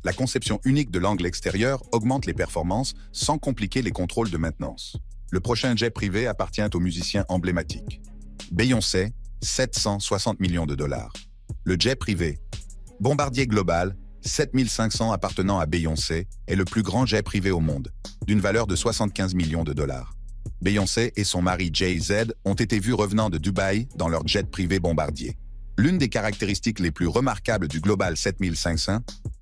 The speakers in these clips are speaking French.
La conception unique de l'angle extérieur augmente les performances sans compliquer les contrôles de maintenance. Le prochain jet privé appartient au musicien emblématique. Beyoncé, 760 millions de dollars. Le jet privé. Bombardier Global, 7500 appartenant à Beyoncé, est le plus grand jet privé au monde, d'une valeur de 75 millions de dollars. Beyoncé et son mari Jay-Z ont été vus revenant de Dubaï dans leur jet privé Bombardier. L'une des caractéristiques les plus remarquables du Global 7500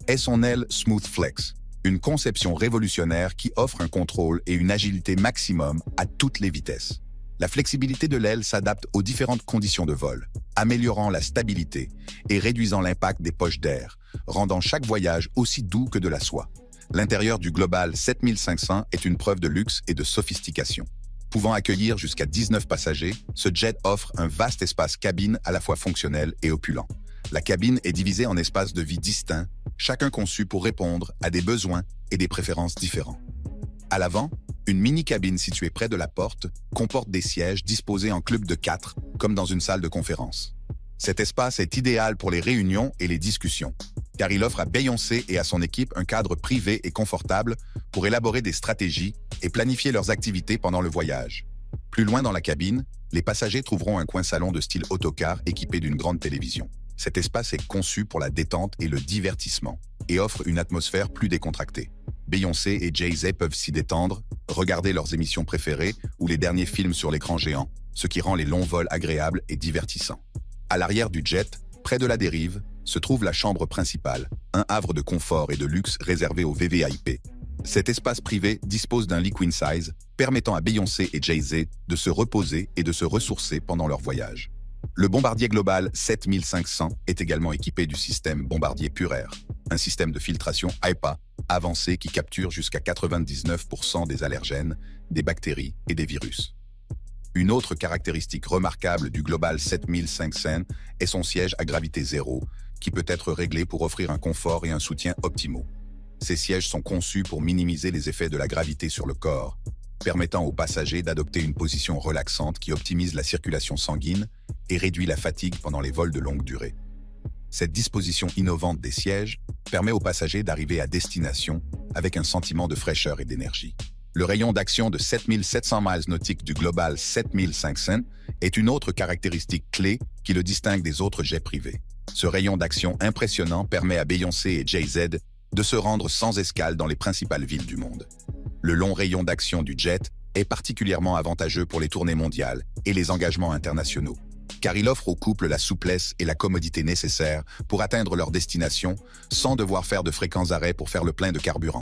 est son aile Smooth Flex, une conception révolutionnaire qui offre un contrôle et une agilité maximum à toutes les vitesses. La flexibilité de l'aile s'adapte aux différentes conditions de vol, améliorant la stabilité et réduisant l'impact des poches d'air, rendant chaque voyage aussi doux que de la soie. L'intérieur du Global 7500 est une preuve de luxe et de sophistication. Pouvant accueillir jusqu'à 19 passagers, ce jet offre un vaste espace cabine à la fois fonctionnel et opulent. La cabine est divisée en espaces de vie distincts, chacun conçu pour répondre à des besoins et des préférences différents. À l'avant, une mini-cabine située près de la porte comporte des sièges disposés en club de 4, comme dans une salle de conférence. Cet espace est idéal pour les réunions et les discussions, car il offre à Beyoncé et à son équipe un cadre privé et confortable pour élaborer des stratégies et planifier leurs activités pendant le voyage. Plus loin dans la cabine, les passagers trouveront un coin salon de style autocar équipé d'une grande télévision. Cet espace est conçu pour la détente et le divertissement et offre une atmosphère plus décontractée. Beyoncé et Jay-Z peuvent s'y détendre, regarder leurs émissions préférées ou les derniers films sur l'écran géant, ce qui rend les longs vols agréables et divertissants. À l'arrière du jet, près de la dérive, se trouve la chambre principale, un havre de confort et de luxe réservé aux VVIP. Cet espace privé dispose d'un lit queen size, permettant à Beyoncé et Jay-Z de se reposer et de se ressourcer pendant leur voyage. Le Bombardier Global 7500 est également équipé du système Bombardier Pure Air, un système de filtration HEPA avancé qui capture jusqu'à 99% des allergènes, des bactéries et des virus. Une autre caractéristique remarquable du Global 7500 est son siège à gravité zéro, qui peut être réglé pour offrir un confort et un soutien optimaux. Ces sièges sont conçus pour minimiser les effets de la gravité sur le corps, permettant aux passagers d'adopter une position relaxante qui optimise la circulation sanguine et réduit la fatigue pendant les vols de longue durée. Cette disposition innovante des sièges permet aux passagers d'arriver à destination avec un sentiment de fraîcheur et d'énergie. Le rayon d'action de 7700 miles nautiques du Global 7500 est une autre caractéristique clé qui le distingue des autres jets privés. Ce rayon d'action impressionnant permet à Beyoncé et Jay-Z de se rendre sans escale dans les principales villes du monde. Le long rayon d'action du jet est particulièrement avantageux pour les tournées mondiales et les engagements internationaux, car il offre au couple la souplesse et la commodité nécessaires pour atteindre leur destination sans devoir faire de fréquents arrêts pour faire le plein de carburant.